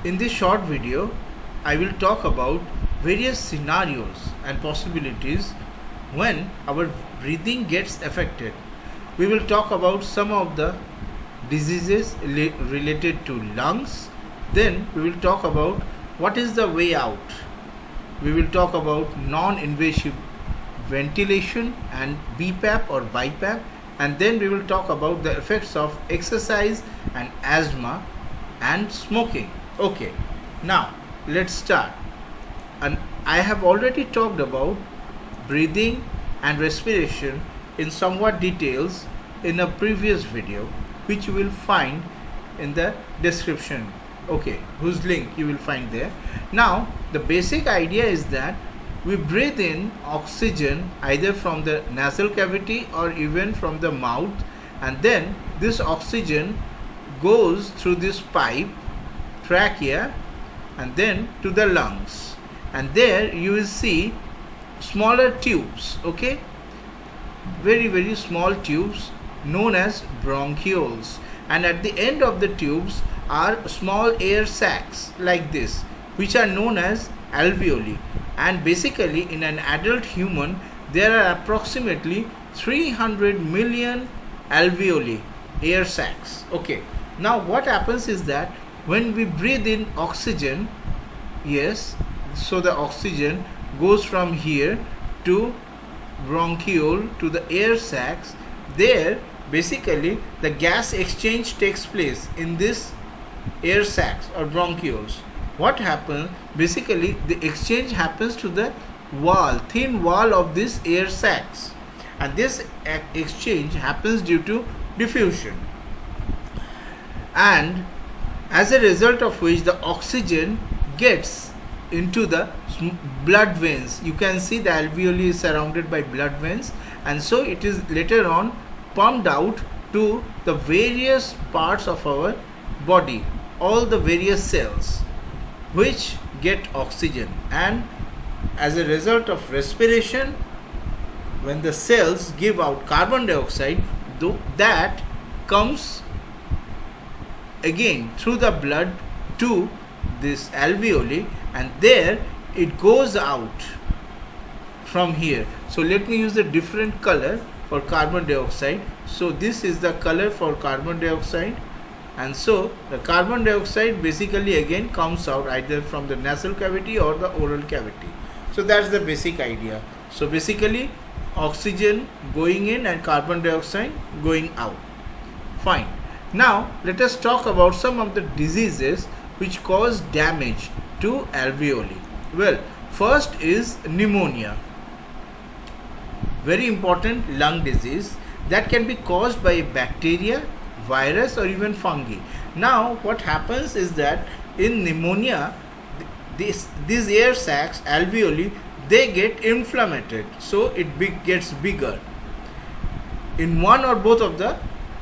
In this short video, I will talk about various scenarios and possibilities when our breathing gets affected. We will talk about some of the diseases related to lungs. Then we will talk about what is the way out. We will talk about non-invasive ventilation and BiPAP or BiPAP, and then we will talk about the effects of exercise and asthma and smoking. Okay, now let's start. And I have already talked about breathing and respiration in somewhat details in a previous video, which you will find in the description. Okay, whose link you will find there. Now the basic idea is that we breathe in oxygen either from the nasal cavity or even from the mouth, and then this oxygen goes through this pipe, trachea, and then to the lungs, and there you will see smaller tubes, okay, very small tubes known as bronchioles, and at the end of the tubes are small air sacs like this, which are known as alveoli. And basically in an adult human there are approximately 300 million alveoli, air sacs. Okay, now what happens is that when we breathe in oxygen, yes, so the oxygen goes from here to bronchiole to the air sacs. There basically the gas exchange takes place in this air sacs or bronchioles. What happens? Basically the exchange happens to the wall, thin wall of this air sacs, and this exchange happens due to diffusion, and as a result of which the oxygen gets into the blood veins. You can see the alveoli is surrounded by blood veins, and so it is later on pumped out to the various parts of our body, all the various cells which get oxygen. And as a result of respiration, when the cells give out carbon dioxide, that comes again through the blood to this alveoli, and there it goes out from here. So let me use a different color for carbon dioxide. So this is the color for carbon dioxide, and so the carbon dioxide basically again comes out either from the nasal cavity or the oral cavity. So that's the basic idea. So basically oxygen going in and carbon dioxide going out. Fine. Now let us talk about some of the diseases which cause damage to alveoli. Well, first is pneumonia. Very important lung disease that can be caused by bacteria, virus, or even fungi. Now what happens is that in pneumonia, these air sacs, alveoli, they get inflamed, so it gets bigger in one or both of the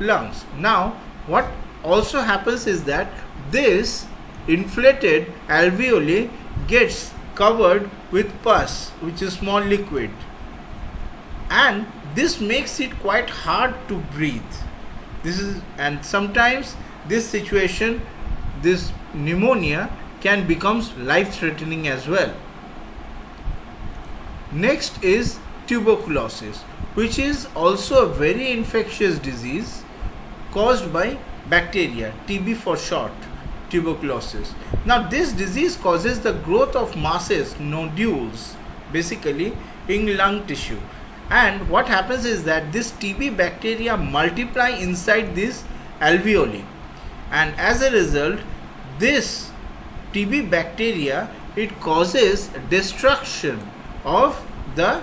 lungs. Now what also happens is that this inflated alveoli gets covered with pus, which is small liquid, and this makes it quite hard to breathe. And sometimes this situation, this pneumonia, can become life-threatening as well. Next is tuberculosis, which is also a very infectious disease caused by bacteria, TB for short, tuberculosis. Now this disease causes the growth of masses, nodules, basically in lung tissue. And what happens is that this TB bacteria multiply inside this alveoli, and as a result this TB bacteria, it causes destruction of the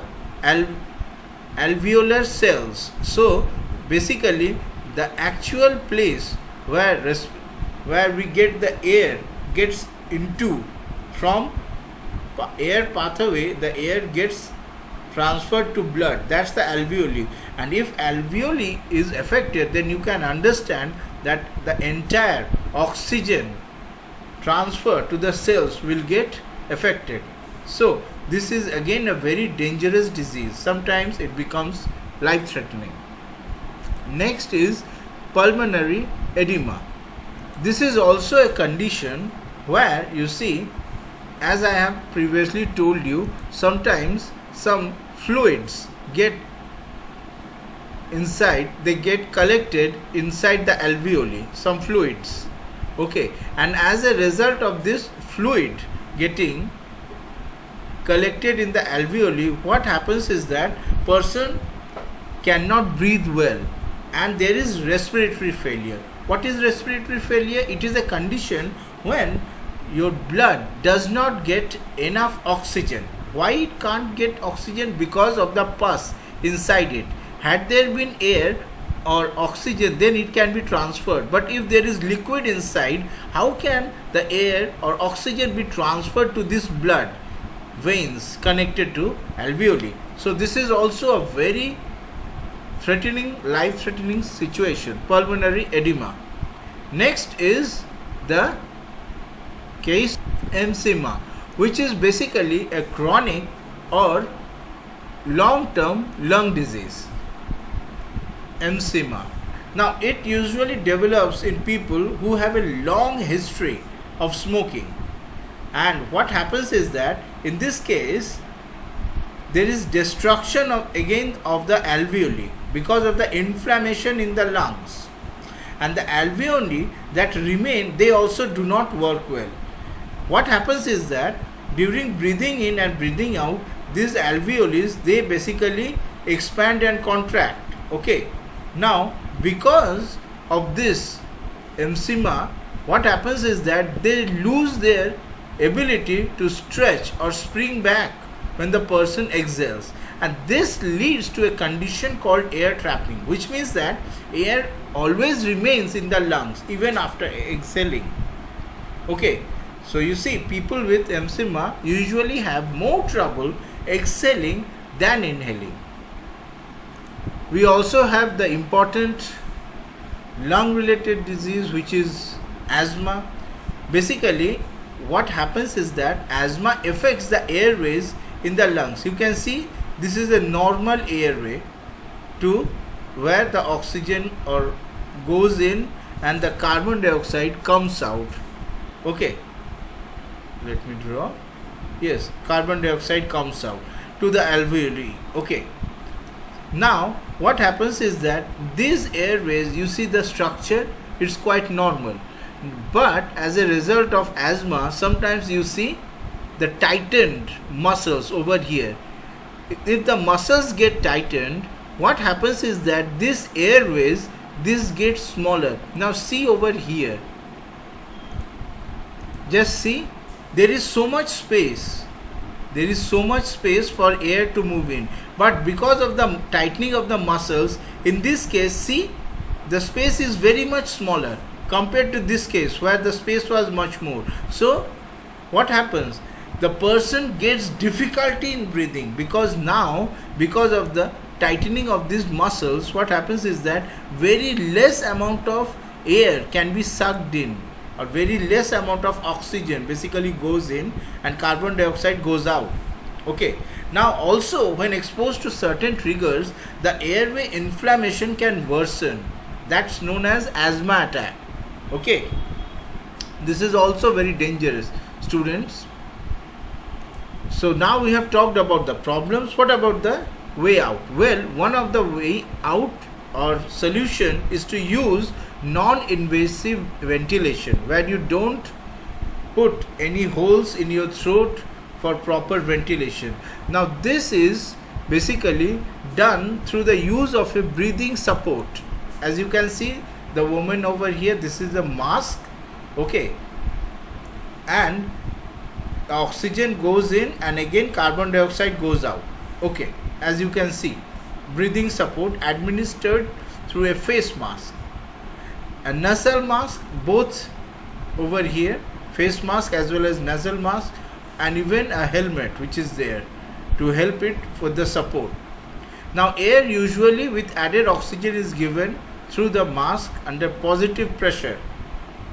alveolar cells. So basically the actual place where we get the air gets into from air pathway, the air gets transferred to blood, that's the alveoli. And if alveoli is affected, then you can understand that the entire oxygen transfer to the cells will get affected. So this is again a very dangerous disease. Sometimes it becomes life-threatening. Next is pulmonary edema. This is also a condition where you see, as I have previously told you, sometimes some fluids get inside, they get collected inside the alveoli, some fluids, okay, and as a result of this fluid getting collected in the alveoli, what happens is that person cannot breathe well and there is respiratory failure. What is respiratory failure? It is a condition when your blood does not get enough oxygen. Why it can't get oxygen? Because of the pus inside it. Had there been air or oxygen, then it can be transferred. But if there is liquid inside, how can the air or oxygen be transferred to this blood veins connected to alveoli? So this is also a very threatening, life-threatening situation, pulmonary edema. Next is the case emphysema, which is basically a chronic or long-term lung disease. Emphysema. Now it usually develops in people who have a long history of smoking, and what happens is that in this case there is destruction of the alveoli because of the inflammation in the lungs, and the alveoli that remain, they also do not work well. What happens is that during breathing in and breathing out, these alveoli, they basically expand and contract. Okay, now because of this emphysema, what happens is that they lose their ability to stretch or spring back when the person exhales, and this leads to a condition called air trapping, which means that air always remains in the lungs even after exhaling. Okay, so you see, people with emphysema usually have more trouble exhaling than inhaling. We also have the important lung related disease, which is asthma. Basically what happens is that asthma affects the airways in the lungs. You can see this is a normal airway to where the oxygen or goes in and the carbon dioxide comes out. Okay, let me draw. Yes, carbon dioxide comes out to the alveoli. Okay, now what happens is that these airways, you see the structure, it's quite normal, but as a result of asthma, sometimes you see the tightened muscles over here. If the muscles get tightened, what happens is that this airways, this gets smaller. Now see over here, just see, there is so much space, there is so much space for air to move in, but because of the tightening of the muscles, in this case, see, the space is very much smaller compared to this case where the space was much more. So what happens? The person gets difficulty in breathing because now, because of the tightening of these muscles, what happens is that very less amount of air can be sucked in, or very less amount of oxygen basically goes in and carbon dioxide goes out. Okay, now also when exposed to certain triggers, the airway inflammation can worsen. That's known as asthma attack. Okay, this is also very dangerous, students. So now we have talked about the problems. What about the way out? Well, one of the way out or solution is to use non-invasive ventilation, where you don't put any holes in your throat for proper ventilation. Now this is basically done through the use of a breathing support. As you can see, the woman over here, this is a mask, okay, and the oxygen goes in and again carbon dioxide goes out. Okay, as you can see, breathing support administered through a face mask, a nasal mask, both over here, face mask as well as nasal mask, and even a helmet which is there to help it for the support. Now air usually with added oxygen is given through the mask under positive pressure.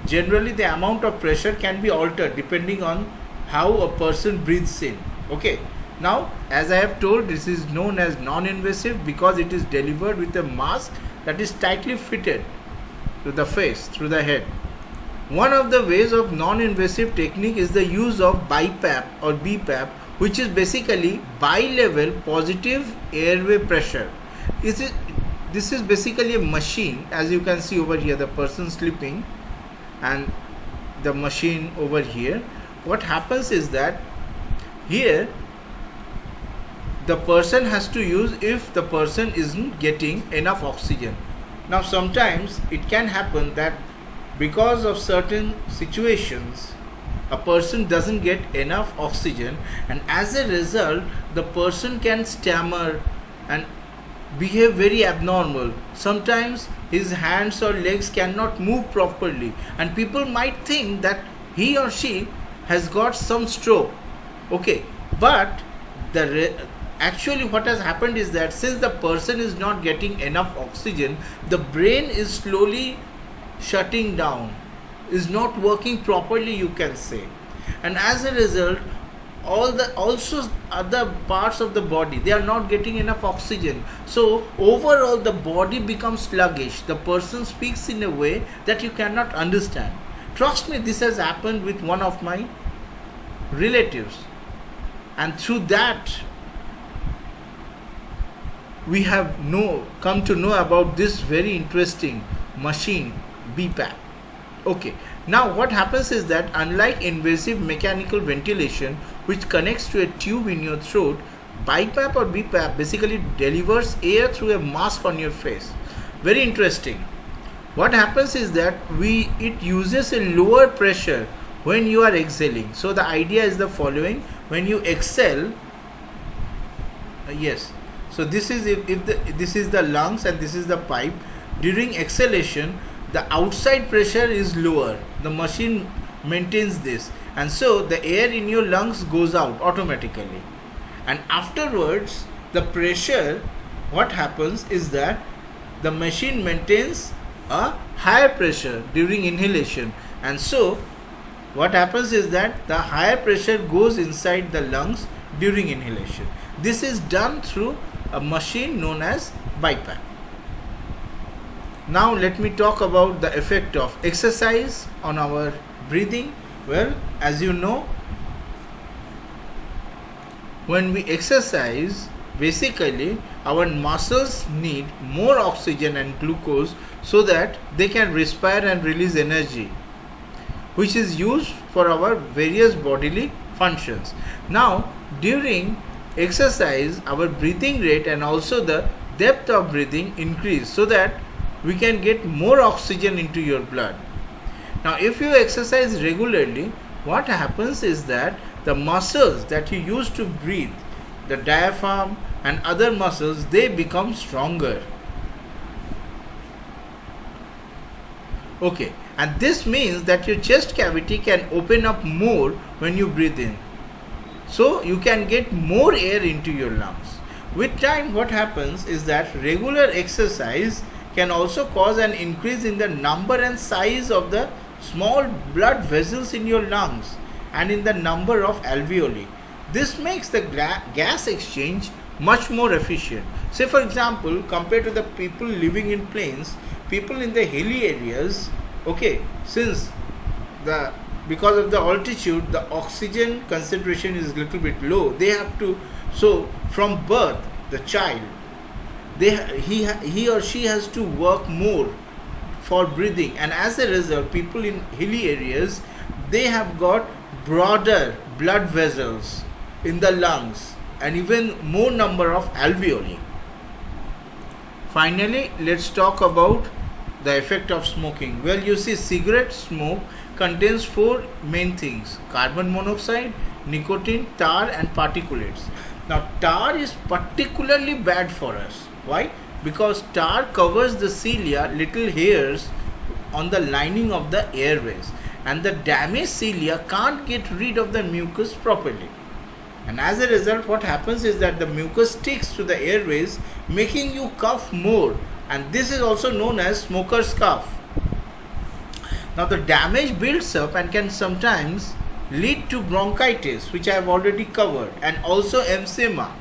Generally the amount of pressure can be altered depending on how a person breathes in. Okay, now as I have told, this is known as non-invasive because it is delivered with a mask that is tightly fitted to the face through the head. One of the ways of non-invasive technique is the use of BiPAP or BiPAP, which is basically bi-level positive airway pressure. This is basically a machine, as you can see over here, the person sleeping and the machine over here. What happens is that here the person has to use if the person isn't getting enough oxygen. Now sometimes it can happen that because of certain situations a person doesn't get enough oxygen, and as a result the person can stammer and behave very abnormal. Sometimes his hands or legs cannot move properly, and people might think that he or she has got some stroke. Okay, but actually what has happened is that since the person is not getting enough oxygen, the brain is slowly shutting down, is not working properly, you can say, and as a result also other parts of the body, they are not getting enough oxygen. So overall the body becomes sluggish. The person speaks in a way that you cannot understand. Trust me, this has happened with one of my relatives, and through that we have come to know about this very interesting machine, BiPAP. Okay, now what happens is that unlike invasive mechanical ventilation, which connects to a tube in your throat, BiPAP or BiPAP basically delivers air through a mask on your face. Very interesting. What happens is that it uses a lower pressure when you are exhaling. So the idea is the following: when you exhale, yes. So this is this is the lungs and this is the pipe. During exhalation, the outside pressure is lower. The machine maintains this, and so the air in your lungs goes out automatically. And afterwards, the pressure, what happens is that the machine maintains a higher pressure during inhalation, and so what happens is that the higher pressure goes inside the lungs during inhalation. This is done through a machine known as BiPAP. Now let me talk about the effect of exercise on our breathing. Well, as you know, when we exercise, basically our muscles need more oxygen and glucose so that they can respire and release energy, which is used for our various bodily functions. Now during exercise, our breathing rate and also the depth of breathing increase so that we can get more oxygen into your blood. Now if you exercise regularly, what happens is that the muscles that you use to breathe, the diaphragm and other muscles, they become stronger. Okay, and this means that your chest cavity can open up more when you breathe in, so you can get more air into your lungs. With time, what happens is that regular exercise can also cause an increase in the number and size of the small blood vessels in your lungs and in the number of alveoli. This makes the gas exchange much more efficient. Say for example, compared to the people living in plains, people in the hilly areas, okay, since because of the altitude, the oxygen concentration is a little bit low. They have to, so from birth, the child, he or she has to work more for breathing, and as a result, people in hilly areas, they have got broader blood vessels in the lungs and even more number of alveoli. Finally, let's talk about the effect of smoking. Well, you see, cigarette smoke contains 4 main things: carbon monoxide, nicotine, tar and particulates. Now tar is particularly bad for us. Why? Because tar covers the cilia, little hairs on the lining of the airways, and the damaged cilia can't get rid of the mucus properly, and as a result what happens is that the mucus sticks to the airways, making you cough more, and this is also known as smoker's cough. Now the damage builds up and can sometimes lead to bronchitis, which I have already covered, and also emphysema.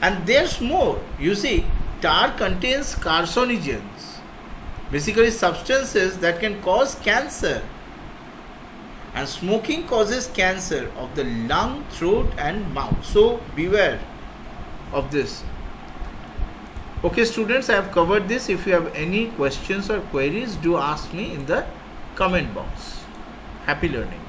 And there's more. You see, tar contains carcinogens, Basically substances that can cause cancer. And smoking causes cancer of the lung, throat and mouth. So beware of this. Okay students, I have covered this. If you have any questions or queries, do ask me in the comment box. Happy learning.